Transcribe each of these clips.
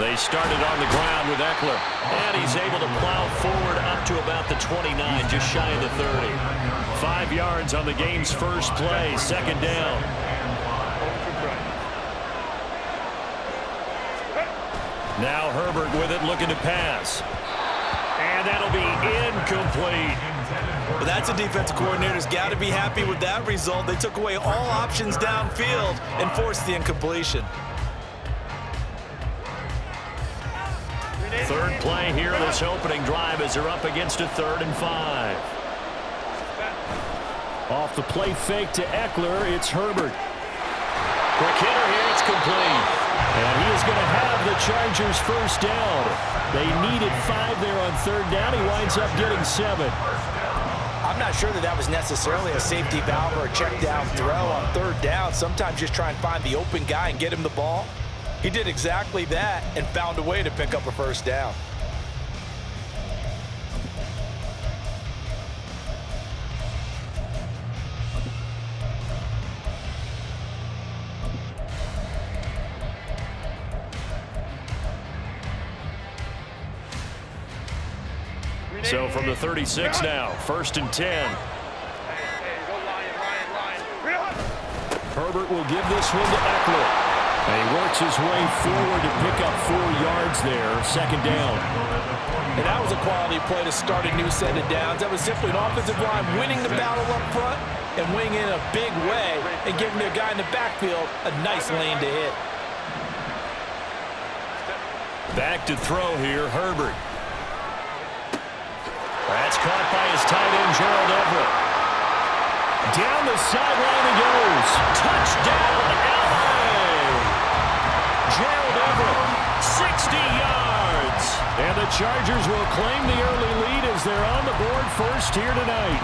They started on the ground with Eckler, and he's able to plow forward up to about the 29, just shy of the 30. 5 yards on the game's first play, second down. Now Herbert with it, looking to pass. And that'll be incomplete. Well, that's a defensive coordinator's got to be happy with that result. They took away all options downfield and forced the incompletion. Third play here, this opening drive as they're up against a 3rd and 5. Off the play fake to Eckler, it's Herbert. Quick hitter here, it's complete. And he is going to have the Chargers first down. They needed 5 there on 3rd down. He winds up getting 7. I'm not sure that was necessarily a safety valve or a check down throw on 3rd down. Sometimes just try and find the open guy and get him the ball. He did exactly that and found a way to pick up a first down. So from the 36 now, 1st and 10. Herbert will give this one to Eckler. And he works his way forward to pick up 4 yards there, 2nd down. And that was a quality play to start a new set of downs. That was simply an offensive line winning the battle up front and winning in a big way and giving their guy in the backfield a nice lane to hit. Back to throw here, Herbert. That's caught by his tight end, Gerald Everett. Down the sideline he goes. Touchdown, LA! Gerald Everett, 60 yards. And the Chargers will claim the early lead as they're on the board first here tonight.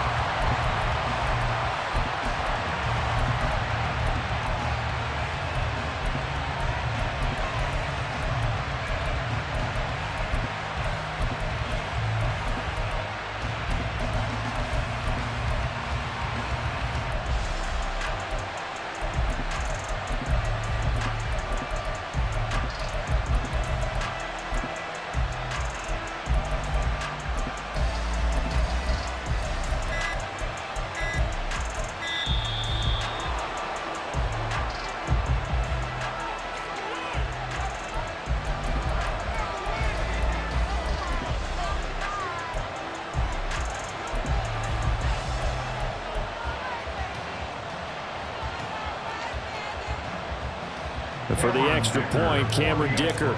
For the extra point, Cameron Dicker.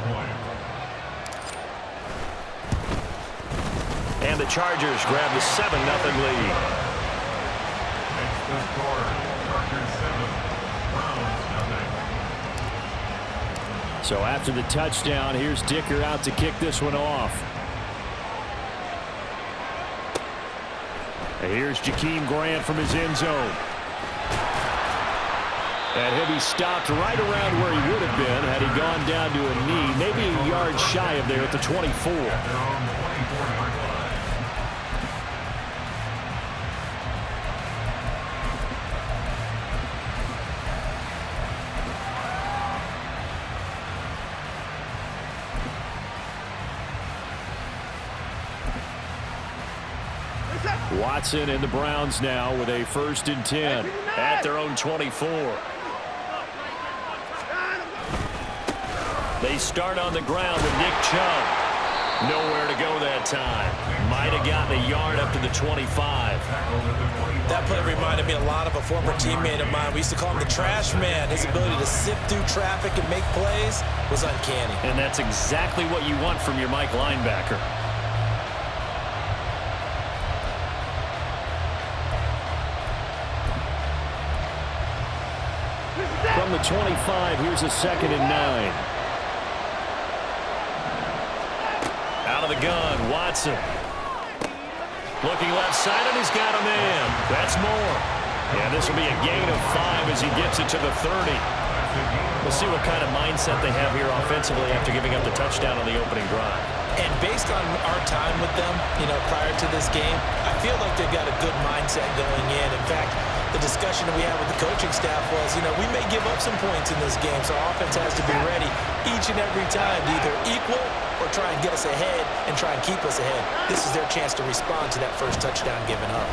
And the Chargers grab the 7-0 lead. So after the touchdown, here's Dicker out to kick this one off. And here's Jakeem Grant from his end zone. And he'll be stopped right around where he would have been had he gone down to a knee, maybe a yard shy of there at the 24. Watson and the Browns now with a 1st and 10 at their own 24. They start on the ground with Nick Chubb. Nowhere to go that time. Might have gotten a yard up to the 25. That play reminded me a lot of a former teammate of mine. We used to call him the trash man. His ability to sift through traffic and make plays was uncanny. And that's exactly what you want from your Mike linebacker. From the 25, here's a 2nd and 9. Out of the gun, Watson. Looking left side, and he's got a man. That's more. Yeah, this will be a gain of 5 as he gets it to the 30. We'll see what kind of mindset they have here offensively after giving up the touchdown on the opening drive. And based on our time with them, prior to this game, I feel like they've got a good mindset going in. In fact, the discussion that we had with the coaching staff was, we may give up some points in this game, so our offense has to be ready each and every time to either equal or try and get us ahead and try and keep us ahead. This is their chance to respond to that first touchdown given up.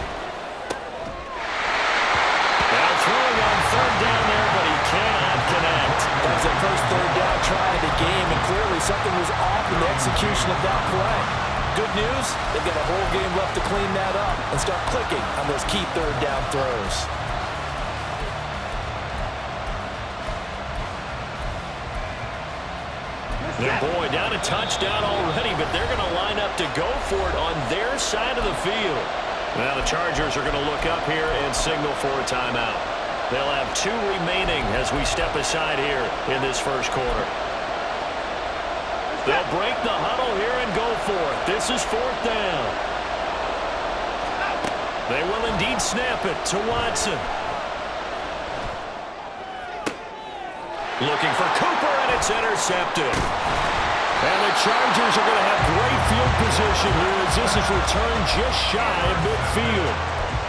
Now throwing on third down there, but he cannot connect. That was their first third down try of the game, and clearly something was off in the execution of that play. Good news, they've got a whole game left to clean that up and start clicking on those key third down throws. And boy, down a touchdown already, but they're going to line up to go for it on their side of the field. Now the Chargers are going to look up here and signal for a timeout. They'll have 2 remaining as we step aside here in this first quarter. They'll break the huddle here and go for it. This is 4th down. They will indeed snap it to Watson. Looking for Cooper, and it's intercepted. And the Chargers are going to have great field position here as this is returned just shy of midfield.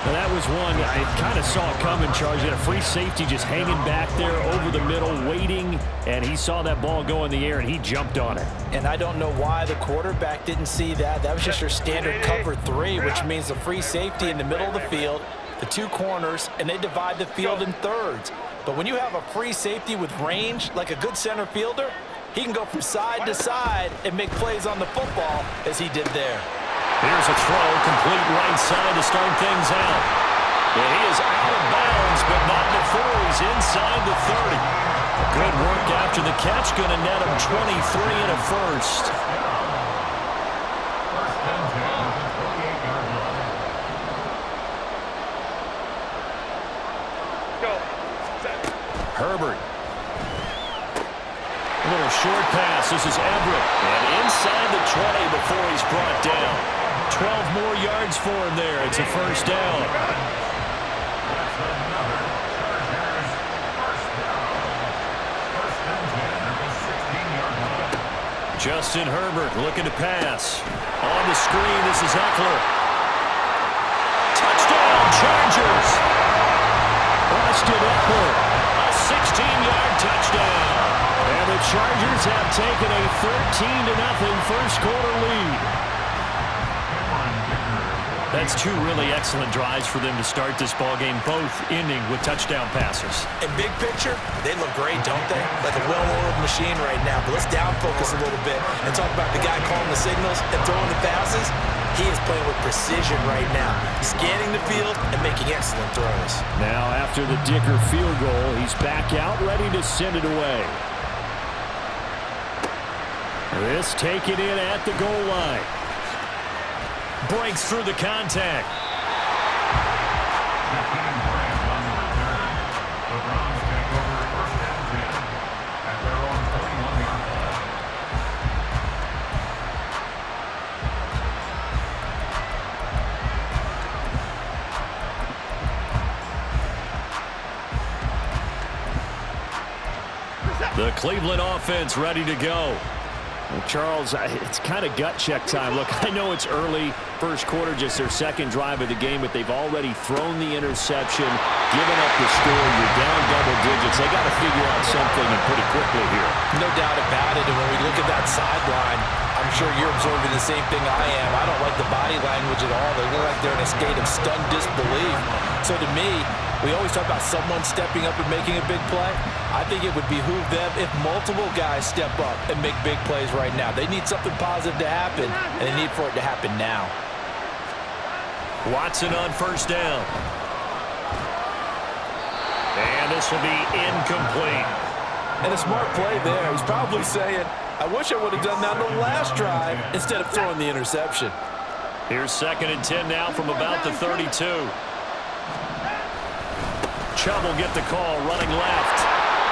Now that was one I kind of saw it coming, Charles. You had a free safety just hanging back there over the middle, waiting, and he saw that ball go in the air, and he jumped on it. And I don't know why the quarterback didn't see that. That was just your standard cover 3, which means the free safety in the middle of the field, the 2 corners, and they divide the field in thirds. But when you have a free safety with range, like a good center fielder, he can go from side to side and make plays on the football as he did there. Here's a throw, complete right side to start things out. And he is out of bounds, but not before he's inside the 30. Good work after the catch, going to net him 23 and a first. Herbert. A little short pass. This is Everett. And inside the 20 before he's brought down. 12 more yards for him there. It's a first down. Justin Herbert looking to pass. On the screen, this is Eckler. Touchdown, Chargers! Austin Eckler, a 16-yard touchdown. And the Chargers have taken a 13-0 first quarter lead. That's 2 really excellent drives for them to start this ballgame, both ending with touchdown passes. In big picture, they look great, don't they? Like a well-oiled machine right now. But let's down focus a little bit and talk about the guy calling the signals and throwing the passes. He is playing with precision right now, scanning the field and making excellent throws. Now, after the Dicker field goal, he's back out, ready to send it away. This taken in at the goal line. Breaks through the contact. The Cleveland offense ready to go. Well, Charles, it's kind of gut check time. Look, I know it's early, first quarter, just their second drive of the game, but they've already thrown the interception, given up the score. You're down double digits. They got to figure out something and pretty quickly here. No doubt about it. And when we look at that sideline, I'm sure you're observing the same thing I am. I don't like the body language at all. They look like they're in a state of stunned disbelief. So to me, we always talk about someone stepping up and making a big play. I think it would behoove them if multiple guys step up and make big plays right now. They need something positive to happen, and they need for it to happen now. Watson on first down. And this will be incomplete. And a smart play there. He's probably saying, I wish I would have done that on the last drive instead of throwing the interception. Here's 2nd and 10 now from about the 32. Chubb will get the call, running left.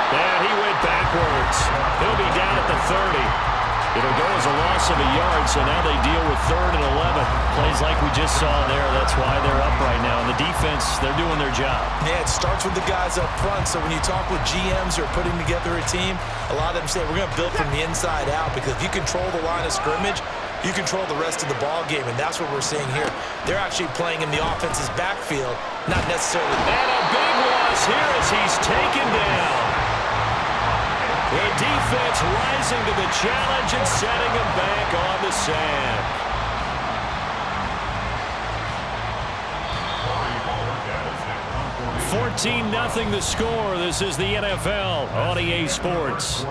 And he went backwards. He'll be down at the 30. It'll go as a loss of a yard, so now they deal with 3rd and 11. Plays like we just saw there. That's why they're up right now. And the defense, they're doing their job. Yeah, it starts with the guys up front. So when you talk with GMs who are putting together a team, a lot of them say, we're going to build from the inside out, because if you control the line of scrimmage, you control the rest of the ball game, and that's what we're seeing here. They're actually playing in the offense's backfield Not necessarily. And a big loss here as he's taken down. The defense rising to the challenge and setting him back on the sand. 14-0 the score. This is the NFL on EA Sports.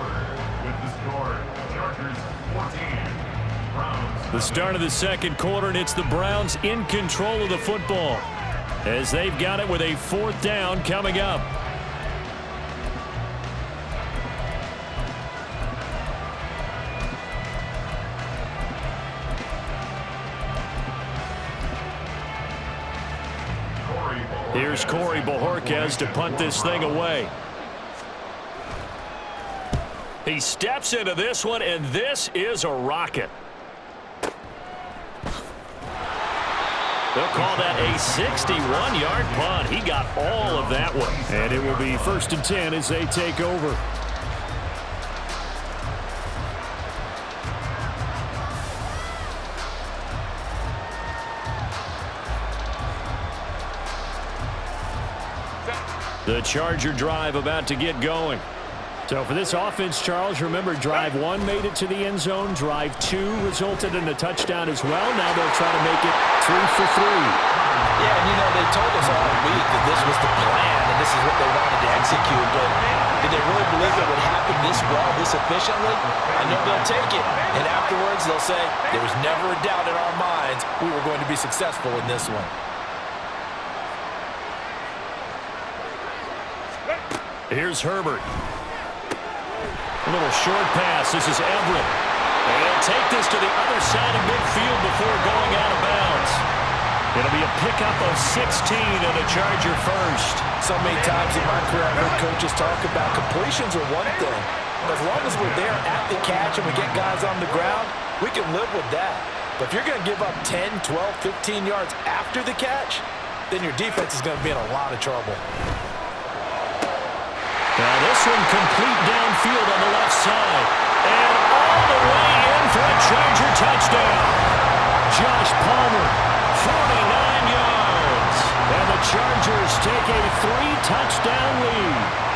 The start of the second quarter, and it's the Browns in control of the football as they've got it with a 4th down coming up. Here's Corey Bojorquez to punt this thing away. He steps into this one, and this is a rocket. They'll call that a 61-yard punt. He got all of that one. And it will be 1st and 10 as they take over. The Charger drive about to get going. So for this offense, Charles, remember drive 1 made it to the end zone. Drive 2 resulted in a touchdown as well. Now they'll try to make it 3 for 3. Yeah, and they told us all week that this was the plan and this is what they wanted to execute. But did they really believe it would happen this well, this efficiently? I know they'll take it. And afterwards, they'll say, there was never a doubt in our minds we were going to be successful in this one. Here's Herbert. A little short pass. This is Everett. And he'll take this to the other side of midfield before going out of bounds. It'll be a pickup of 16 and a Charger first. So many times in my career, I've heard coaches talk about completions are one thing. As long as we're there at the catch and we get guys on the ground, we can live with that. But if you're going to give up 10, 12, 15 yards after the catch, then your defense is going to be in a lot of trouble. Now this one complete downfield on the left side. And all the way in for a Charger touchdown. Josh Palmer, 49 yards. And the Chargers take a 3-touchdown lead.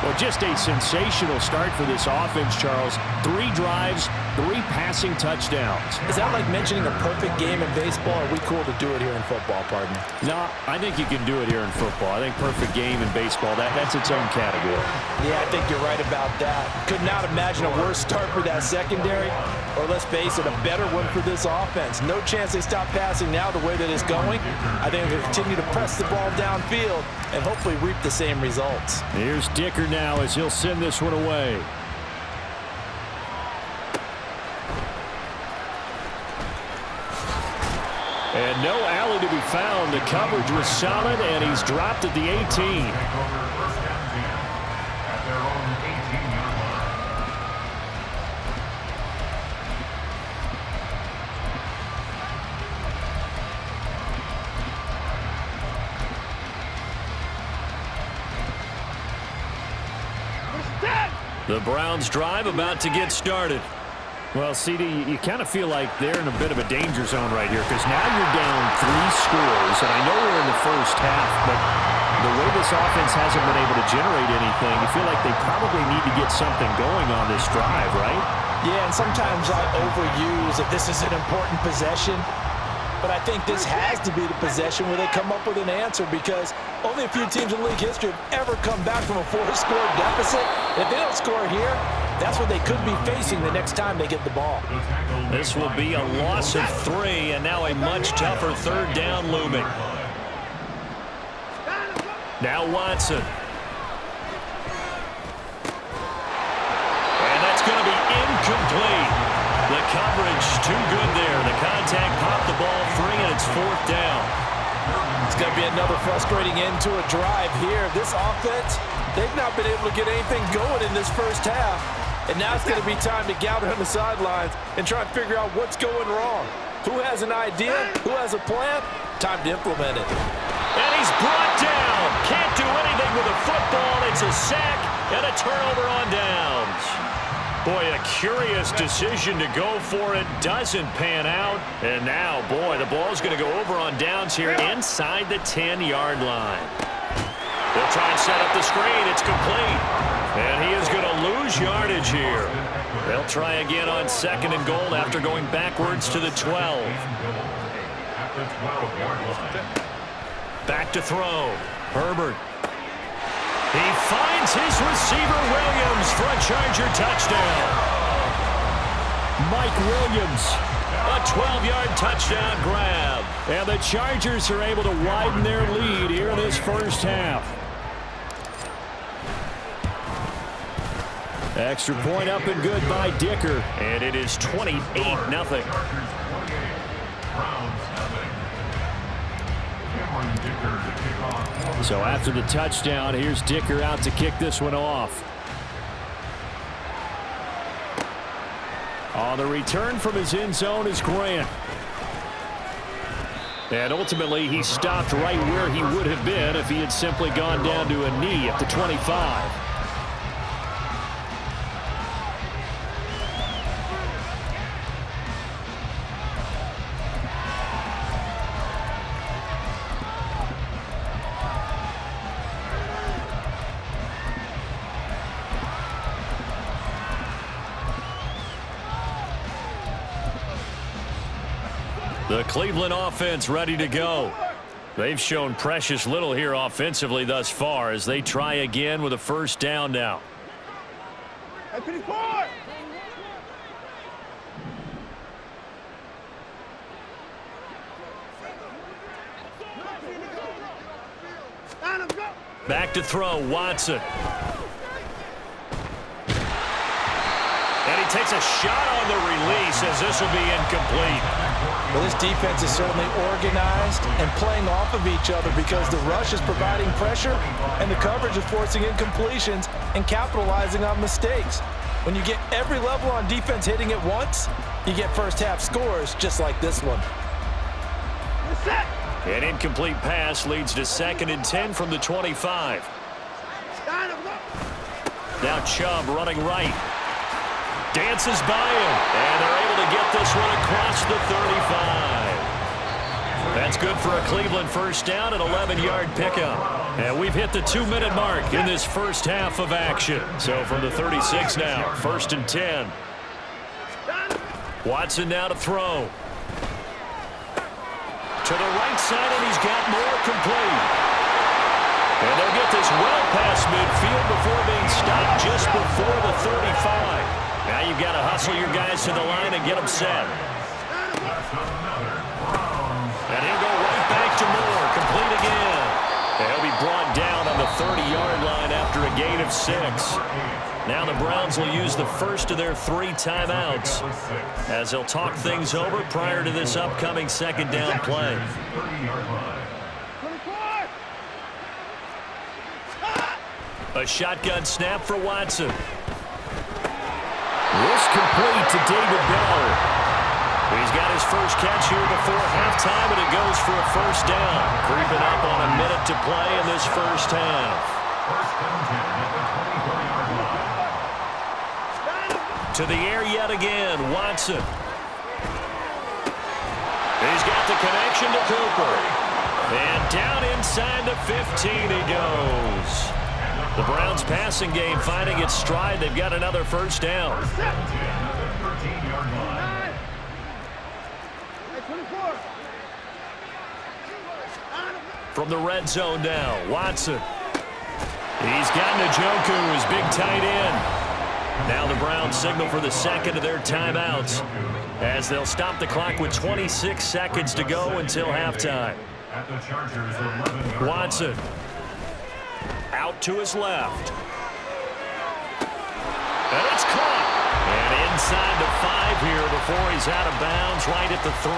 Well, just a sensational start for this offense, Charles. 3 drives, 3 passing touchdowns. Is that like mentioning a perfect game in baseball? Or are we cool to do it here in football, pardon me? No, I think you can do it here in football. I think perfect game in baseball, that's its own category. Yeah, I think you're right about that. Could not imagine a worse start for that secondary, or let's face it, a better one for this offense. No chance they stop passing now the way that it's going. I think they'll continue to press the ball downfield and hopefully reap the same results. Here's Dicker now as he'll send this one away. And no alley to be found. The coverage was solid, and he's dropped at the 18. The Browns drive about to get started. Well, CD, you kind of feel like they're in a bit of a danger zone right here because now you're down 3 scores, and I know we're in the first half, but the way this offense hasn't been able to generate anything, you feel like they probably need to get something going on this drive, right? Yeah, and sometimes I overuse that this is an important possession, but I think this has to be the possession where they come up with an answer because only a few teams in league history have ever come back from a 4-score deficit. And if they don't score here, that's what they could be facing the next time they get the ball. This will be a loss of 3, and now a much tougher 3rd down looming. Now Watson. And that's going to be incomplete. The coverage too good there. The contact popped the ball free, and it's 4th down. It's going to be another frustrating end to a drive here. This offense, they've not been able to get anything going in this first half. And now it's going to be time to gather on the sidelines and try and figure out what's going wrong. Who has an idea? Who has a plan? Time to implement it. And he's brought down. Can't do anything with a football. It's a sack and a turnover on downs. Boy, a curious decision to go for it. Doesn't pan out. And now, boy, the ball's going to go over on downs here inside the 10-yard line. They'll try and set up the screen. It's complete. And he is going to lose yardage here. They'll try again on 2nd and goal after going backwards to the 12. Back to throw. Herbert. He finds his receiver, Williams, for a Charger touchdown. Mike Williams, a 12-yard touchdown grab. And the Chargers are able to widen their lead here in this first half. Extra point up and good by Dicker. And it is 28-0. So after the touchdown, here's Dicker out to kick this one off. On the return from his end zone is Grant. And ultimately, he stopped right where he would have been if he had simply gone down to a knee at the 25. The Cleveland offense ready to go. They've shown precious little here offensively thus far as they try again with a first down now. Back to throw, Watson. And he takes a shot on the release as this will be incomplete. Well, this defense is certainly organized and playing off of each other because the rush is providing pressure and the coverage is forcing incompletions and capitalizing on mistakes. When you get every level on defense hitting at once, you get first half scores just like this one. An incomplete pass leads to 2nd and 10 from the 25. Now Chubb running right. Dances by him, and they're able to get this one across the 35. That's good for a Cleveland first down, an 11-yard pickup. And we've hit the 2-minute mark in this first half of action. So from the 36 now, 1st and 10. Watson now to throw. To the right side, and he's got more complete. And they'll get this well past midfield before being stopped just before the 35. Now you've got to hustle your guys to the line and get them set. And he'll go right back to Moore, complete again. And he'll be brought down on the 30-yard line after a gain of 6. Now the Browns will use the first of their 3 timeouts as they'll talk things over prior to this upcoming second down play. A shotgun snap for Watson. This complete to David Bell. He's got his first catch here before halftime, and it goes for a first down. Creeping up on a minute to play in this first half. To the air yet again, Watson. He's got the connection to Cooper. And down inside the 15 he goes. The Browns passing game finding its stride. They've got another first down. From the red zone now, Watson. He's got Njoku, his big tight end. Now the Browns signal for the second of their timeouts as they'll stop the clock with 26 seconds to go until halftime. Watson. Out to his left. And it's caught. And inside the 5 here before he's out of bounds right at the 3.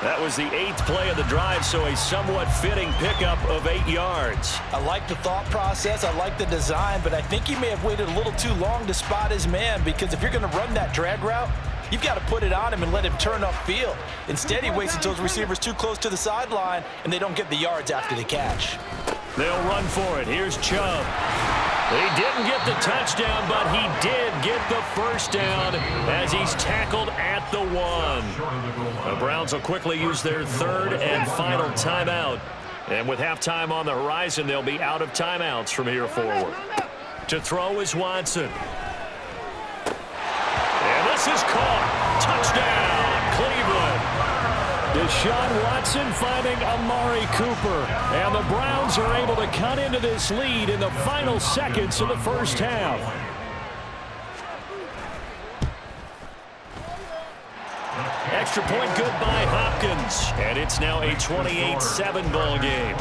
That was the 8th play of the drive, so a somewhat fitting pickup of 8 yards. I like the thought process. I like the design, but I think he may have waited a little too long to spot his man because if you're going to run that drag route, you've got to put it on him and let him turn upfield. Instead, he waits until his receiver's too close to the sideline, and they don't get the yards after the catch. They'll run for it. Here's Chubb. He didn't get the touchdown, but he did get the first down as he's tackled at the 1. The Browns will quickly use their third and final timeout. And with halftime on the horizon, they'll be out of timeouts from here forward. To throw is Watson. And this is caught. Touchdown, Cleveland. Deshaun Watson finding Amari Cooper. And the Browns are able to cut into this lead in the final seconds of the first half. Extra point good by Hopkins. And it's now a 28-7 ball game.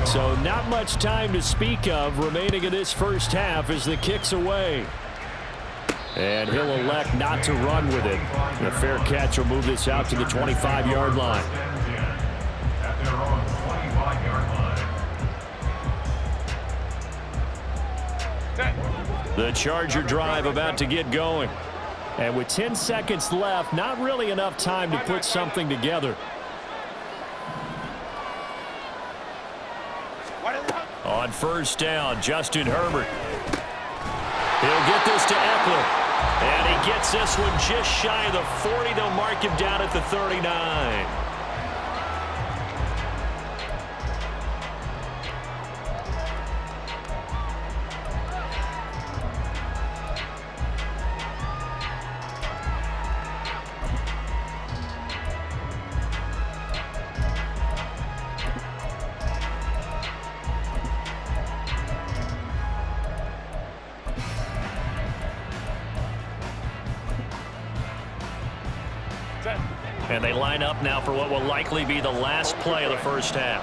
So not much time to speak of remaining in this first half as the kick's away. And he'll elect not to run with it. A fair catch will move this out to the 25-yard line. The Charger drive about to get going. And with 10 seconds left, not really enough time to put something together. On first down, Justin Herbert. He'll get this to Eckler. And he gets this one just shy of the 40. They'll mark him down at the 39. And they line up now for what will likely be the last play of the first half.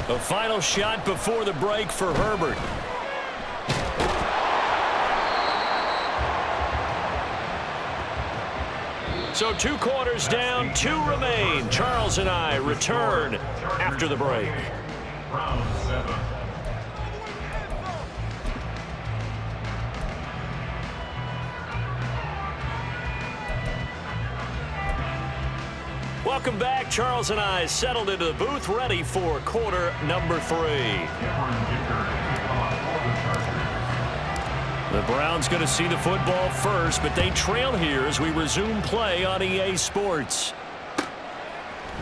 The final shot before the break for Herbert. So 2 quarters down, 2 remain. Charles and I return after the break. Round 7. Welcome back. Charles and I settled into the booth, ready for quarter number 3. The Browns going to see the football first, but they trail here as we resume play on EA Sports.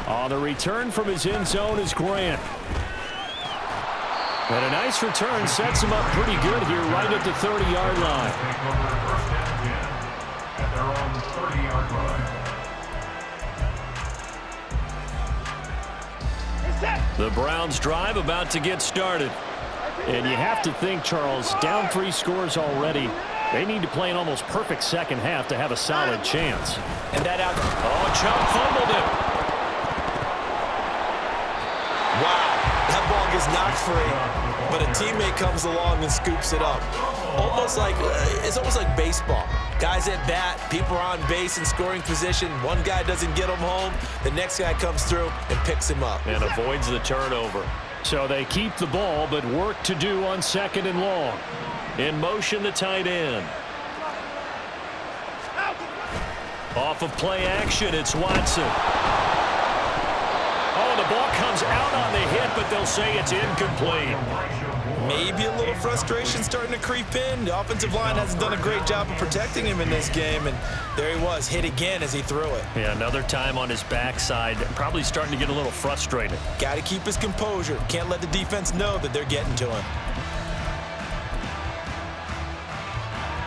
On the return from his end zone is Grant. And a nice return sets him up pretty good here right at the 30-yard line. At their own 30-yard line. The Browns drive about to get started. And you have to think, Charles, down 3 scores already. They need to play an almost perfect second half to have a solid chance. And that out. Oh, Chubb fumbled it. Wow, that ball gets knocked free, but a teammate comes along and scoops it up. It's almost like baseball. Guys at bat, people are on base in scoring position. One guy doesn't get him home. The next guy comes through and picks him up. And avoids the turnover. So they keep the ball, but work to do on 2nd and long. In motion, the tight end. Off of play action, it's Watson. Oh, the ball comes out on the hit, but they'll say it's incomplete. Maybe a little frustration starting to creep in. The offensive line hasn't done a great job of protecting him in this game, and there he was, hit again as he threw it. Yeah, another time on his backside, probably starting to get a little frustrated. Got to keep his composure. Can't let the defense know that they're getting to him.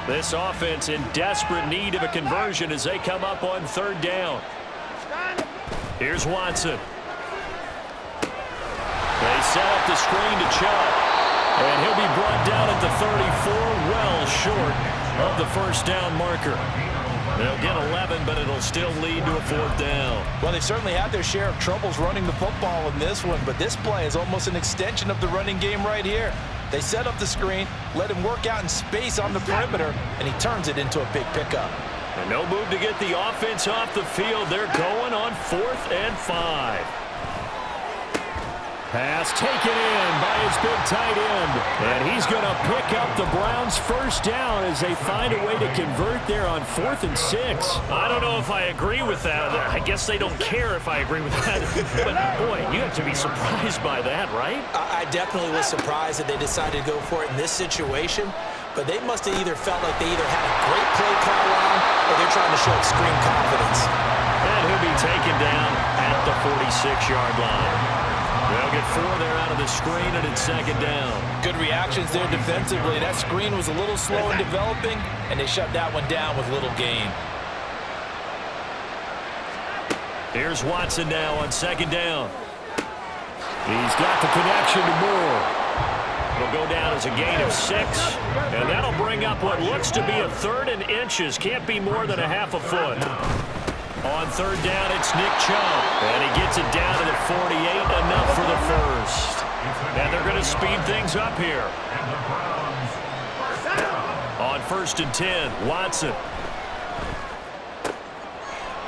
This offense in desperate need of a conversion as they come up on 3rd down. Here's Watson. They set up the screen to Chubb. And he'll be brought down at the 34, well short of the first down marker. They'll get 11, but it'll still lead to a 4th down. Well, they certainly had their share of troubles running the football in this one, but this play is almost an extension of the running game right here. They set up the screen, let him work out in space on the perimeter, and he turns it into a big pickup. And no move to get the offense off the field. They're going on 4th and 5. Pass taken in by his big tight end. And he's going to pick up the Browns' first down as they find a way to convert there on 4th and 6. I don't know if I agree with that. I guess they don't care if I agree with that. But, boy, you have to be surprised by that, right? I definitely was surprised that they decided to go for it in this situation. But they must have either felt like they either had a great play call on or they're trying to show extreme confidence. And he'll be taken down at the 46-yard line. They'll get 4 there out of the screen, and it's 2nd down. Good reactions there defensively. That screen was a little slow in developing, and they shut that one down with little gain. Here's Watson now on 2nd down. He's got the connection to Moore. It'll go down as a gain of 6, and that'll bring up what looks to be a 3rd and inches. Can't be more than a half a foot. On 3rd down, it's Nick Chubb, and he gets it down to the 48, enough for the first. And they're going to speed things up here. On 1st and 10, Watson.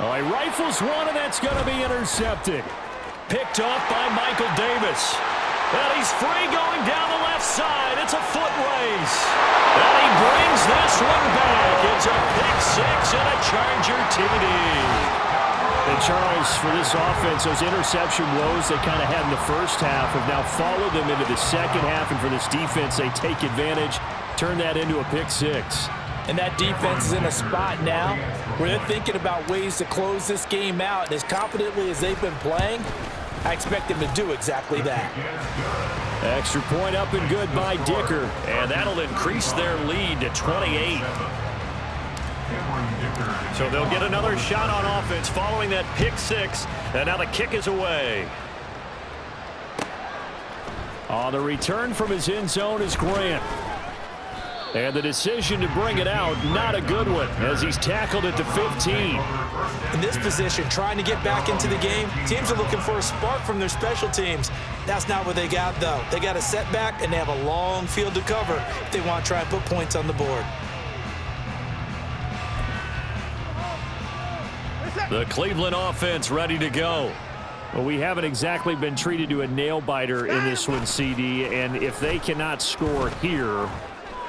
Oh, he rifles one, and that's going to be intercepted. Picked off by Michael Davis. And he's free going down the left side. It's a foot race. And he brings this one back. It's a pick 6 and a Charger TD. And Charles, for this offense, those interception woes they kind of had in the first half have now followed them into the second half. And for this defense, they take advantage, turn that into a pick 6. And that defense is in a spot now where they're thinking about ways to close this game out. And as confidently as they've been playing, I expect them to do exactly that. Extra point up and good by Dicker. And that'll increase their lead to 28. So they'll get another shot on offense following that pick 6. And now the kick is away. On the return from his end zone is Grant. And the decision to bring it out, not a good one, as he's tackled at the 15. In this position, trying to get back into the game, teams are looking for a spark from their special teams. That's not what they got, though. They got a setback, and they have a long field to cover if they want to try and put points on the board. The Cleveland offense ready to go. Well, we haven't exactly been treated to a nail-biter in this one, CD, and if they cannot score here,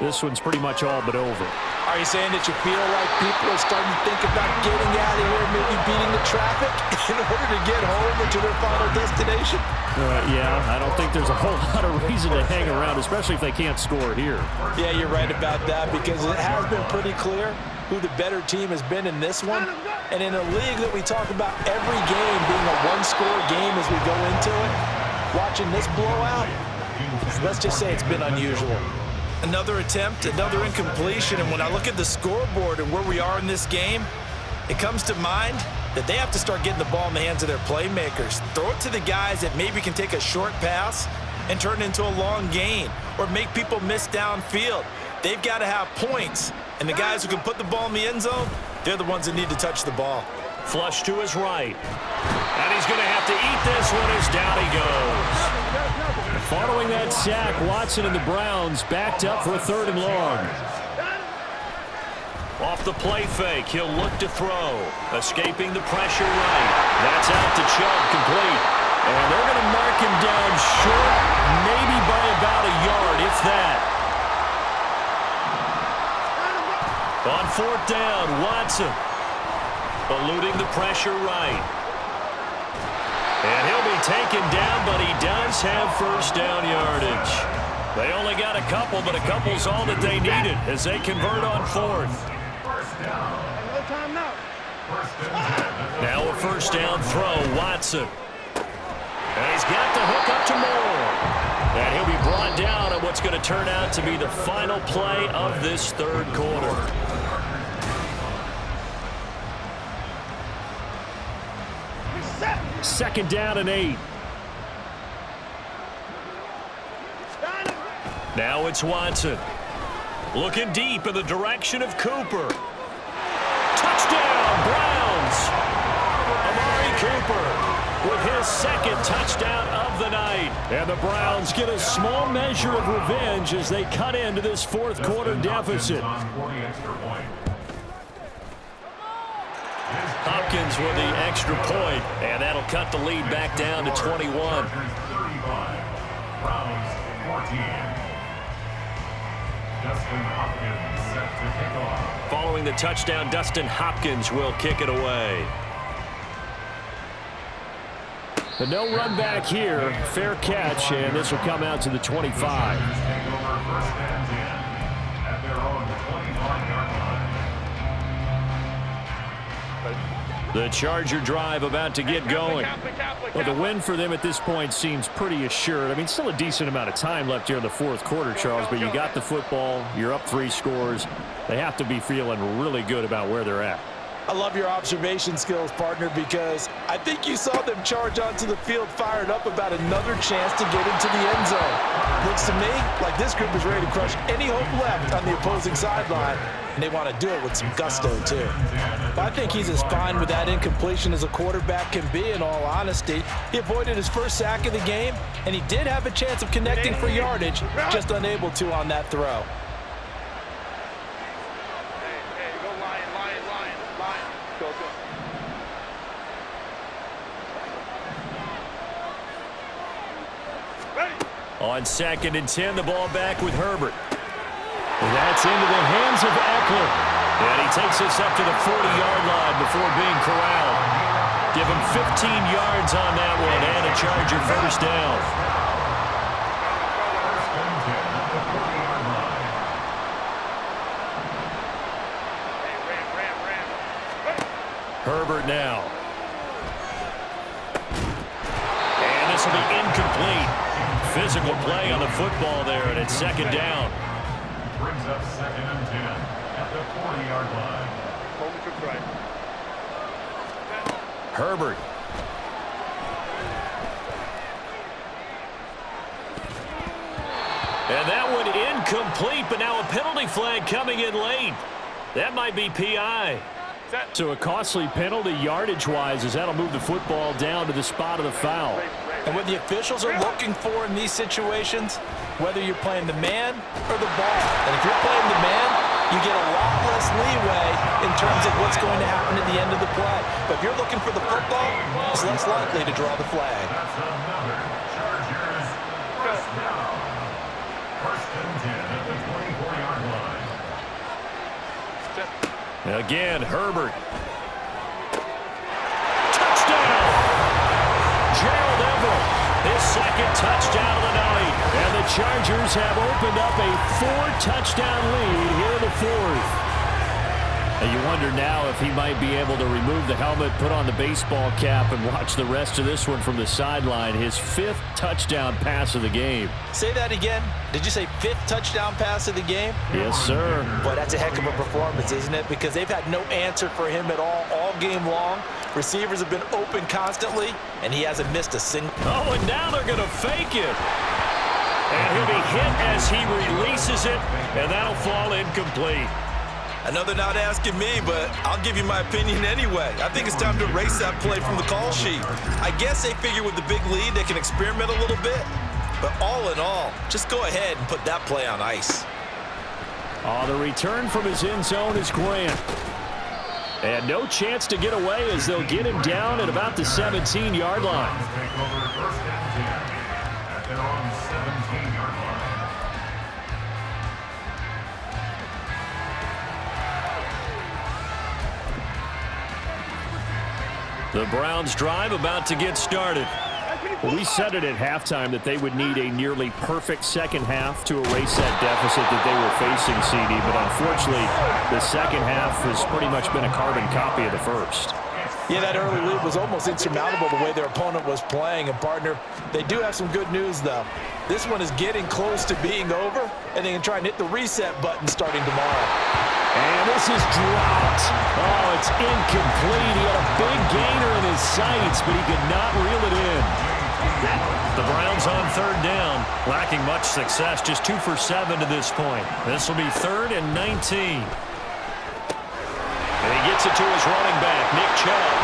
this one's pretty much all but over. Are you saying that you feel like people are starting to think about getting out of here, maybe beating the traffic in order to get home or to their final destination? Yeah, I don't think there's a whole lot of reason to hang around, especially if they can't score here. Yeah, you're right about that because it has been pretty clear who the better team has been in this one. And in a league that we talk about every game being a one-score game as we go into it, watching this blowout, let's just say it's been unusual. Another attempt, another incompletion, and when I look at the scoreboard and where we are in this game, it comes to mind that they have to start getting the ball in the hands of their playmakers. Throw it to the guys that maybe can take a short pass and turn it into a long gain or make people miss downfield. They've got to have points, and the guys who can put the ball in the end zone, they're the ones that need to touch the ball. Flush to his right. And he's going to have to eat this one as down he goes. Following that sack, Watson and the Browns backed up for a 3rd and long. Off the play fake, he'll look to throw. Escaping the pressure right. That's out to Chubb, complete. And they're going to mark him down short, maybe by about a yard, if that. On 4th down, Watson. Eluding the pressure right. And he'll be taken down, but he does have first down yardage. They only got a couple, but a couple's all that they needed as they convert on 4th. Now a first down throw, Watson. And he's got the hook up to Moore. And he'll be brought down on what's going to turn out to be the final play of this 3rd quarter. Second down and 8. Now it's Watson. Looking deep in the direction of Cooper. Touchdown, Browns! Amari Cooper with his 2nd touchdown of the night. And the Browns get a small measure of revenge as they cut into this 4th quarter deficit. Hopkins with the extra point, and that'll cut the lead back down to 21. Browns 14. Dustin Hopkins set to kick off. Following the touchdown, Dustin Hopkins will kick it away. The no run back here, fair catch, and this will come out to the 25. Take over first and 10 at their own 25-yard line. The Charger drive about to get going. Well, the win for them at this point seems pretty assured. I mean, still a decent amount of time left here in the fourth quarter, Charles, but you got the football, you're up 3 scores. They have to be feeling really good about where they're at. I love your observation skills, partner, because I think you saw them charge onto the field fired up about another chance to get into the end zone. Looks to me like this group is ready to crush any hope left on the opposing sideline, and they want to do it with some gusto, too. But I think he's as fine with that incompletion as a quarterback can be, in all honesty. He avoided his first sack of the game, and he did have a chance of connecting for yardage, just unable to on that throw. On 2nd and 10, the ball back with Herbert. And that's into the hands of Eckler. And he takes us up to the 40-yard line before being corralled. Give him 15 yards on that one and a Charger first down. Herbert now. And this will be incomplete. Physical play on the football there, and it's 2nd down. Brings up 2nd and 10 at the 40-yard line. Herbert. And that one incomplete, but now a penalty flag coming in late. That might be PI. So a costly penalty yardage-wise as that'll move the football down to the spot of the foul. And what the officials are looking for in these situations, whether you're playing the man or the ball. And if you're playing the man, you get a lot less leeway in terms of what's going to happen at the end of the play. But if you're looking for the football, it's less likely to draw the flag. That's another Chargers first down. First and 10 at the 24-yard line. Again, Herbert. Touchdown! Gerald Everett, his 2nd touchdown of the night. And the Chargers have opened up a 4-touchdown lead here in the 4th. And you wonder now if he might be able to remove the helmet, put on the baseball cap, and watch the rest of this one from the sideline. His 5th touchdown pass of the game. Say that again. Did you say 5th touchdown pass of the game? Yes, sir. Boy, that's a heck of a performance, isn't it? Because they've had no answer for him at all game long. Receivers have been open constantly, and he hasn't missed a single. Oh, and now they're going to fake it. And he'll be hit as he releases it, and that'll fall incomplete. I know they're not asking me, but I'll give you my opinion anyway. I think it's time to erase that play from the call sheet. I guess they figure with the big lead they can experiment a little bit. But all in all, just go ahead and put that play on ice. Oh, the return from his end zone is Grant. And no chance to get away as they'll get him down at about the 17-yard line. Take over first and 10 at their own 17-yard line. The Browns drive about to get started. We said it at halftime that they would need a nearly perfect second half to erase that deficit that they were facing, CD, but unfortunately, the second half has pretty much been a carbon copy of the first. Yeah, that early lead was almost insurmountable the way their opponent was playing. And, partner, they do have some good news, though. This one is getting close to being over, and they can try and hit the reset button starting tomorrow. And this is dropped. Oh, it's incomplete. He had a big gainer in his sights, but he could not reel it in. The Browns on 3rd down, lacking much success, just 2 for 7 to this point. This will be 3rd and 19. And he gets it to his running back, Nick Chubb.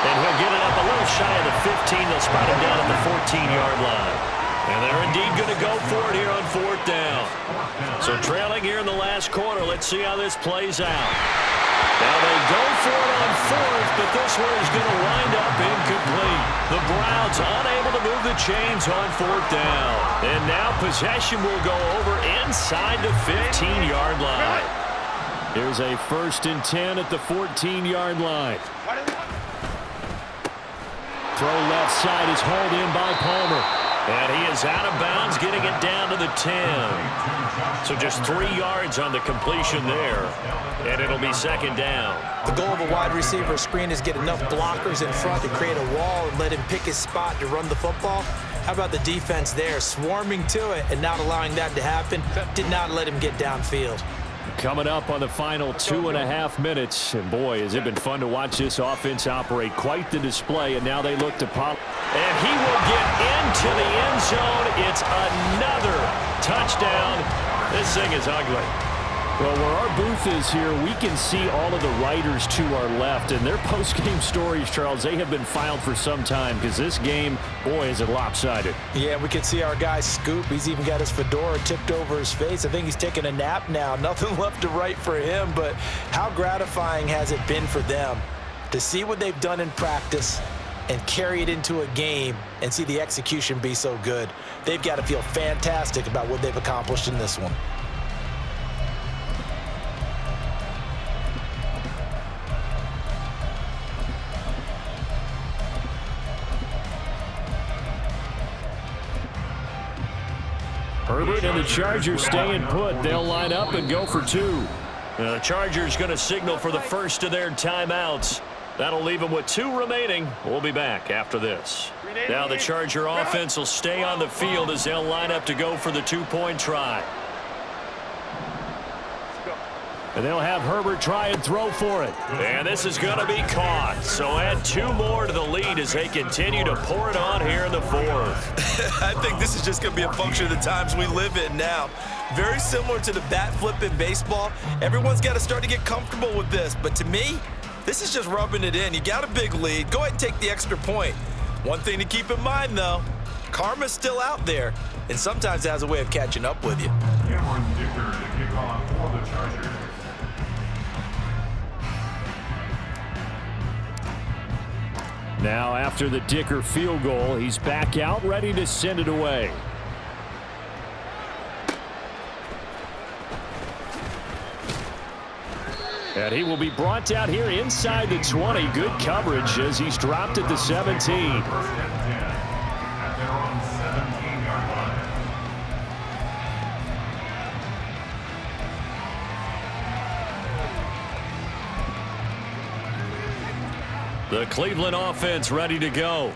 And he'll get it up a little shy of the 15. They'll spot him down at the 14-yard line. And they're indeed going to go for it here on 4th down. So trailing here in the last quarter, let's see how this plays out. Now they go for it on fourth, but this one is going to wind up incomplete. The Browns unable to move the chains on fourth down. And now possession will go over inside the 15-yard line. Here's a 1st and 10 at the 14-yard line. Throw left side is hauled in by Palmer. And he is out of bounds, getting it down to the 10. So just 3 yards on the completion there. And it'll be 2nd down. The goal of a wide receiver screen is get enough blockers in front to create a wall and let him pick his spot to run the football. How about the defense there, swarming to it and not allowing that to happen? Did not let him get downfield. Coming up on the final 2.5 minutes. And boy, has it been fun to watch this offense operate. Quite the display. And now they look to Pollard. And he will get into the end zone. It's another touchdown. This thing is ugly. Well, where our booth is here, we can see all of the writers to our left. And their post-game stories, Charles, they have been filed for some time because this game, boy, is it lopsided. Yeah, we can see our guy Scoop. He's even got his fedora tipped over his face. I think he's taking a nap now. Nothing left to write for him, but how gratifying has it been for them to see what they've done in practice and carry it into a game and see the execution be so good. They've got to feel fantastic about what they've accomplished in this one. Herbert and the Chargers staying put. They'll line up and go for 2. The Chargers going to signal for the first of their timeouts. That'll leave them with 2 remaining. We'll be back after this. Now the Charger offense will stay on the field as they'll line up to go for the 2-point try. And they'll have Herbert try and throw for it. And this is going to be caught. So add 2 more to the lead as they continue to pour it on here in the 4th. I think this is just going to be a function of the times we live in now. Very similar to the bat flip in baseball. Everyone's got to start to get comfortable with this. But to me, this is just rubbing it in. You got a big lead. Go ahead and take the extra point. One thing to keep in mind, though, karma's still out there, and sometimes it has a way of catching up with you. Cameron Dicker to kick off for the Chargers. Now after the Dicker field goal, he's back out ready to send it away. And he will be brought down here inside the 20. Good coverage as he's dropped at the 17. 1st and 10 at their own 17-yard line. The Cleveland offense ready to go.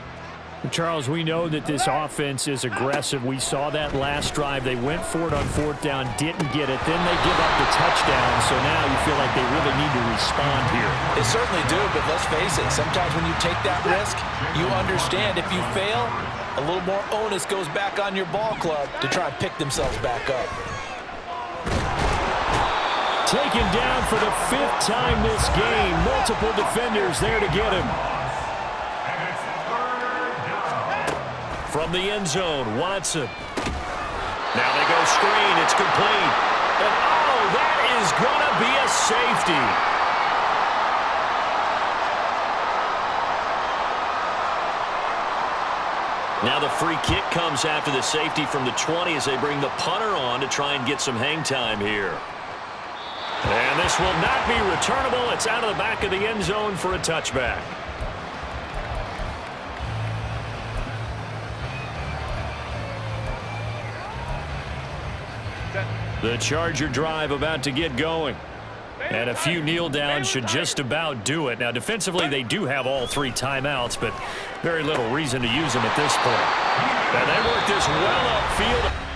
Charles, we know that this offense is aggressive. We saw that last drive. They went for it on 4th down, didn't get it. Then they give up the touchdown. So now you feel like they really need to respond here. They certainly do, but let's face it. Sometimes when you take that risk, you understand if you fail, a little more onus goes back on your ball club to try and pick themselves back up. Taken down for the 5th time this game. Multiple defenders there to get him. From the end zone, Watson. Now they go screen. It's complete. And oh, that is going to be a safety. Now the free kick comes after the safety from the 20 as they bring the punter on to try and get some hang time here. And this will not be returnable. It's out of the back of the end zone for a touchback. The Charger drive about to get going. And a few kneel downs should just about do it. Now, defensively, they do have all 3 timeouts, but very little reason to use them at this point. And they work this well upfield.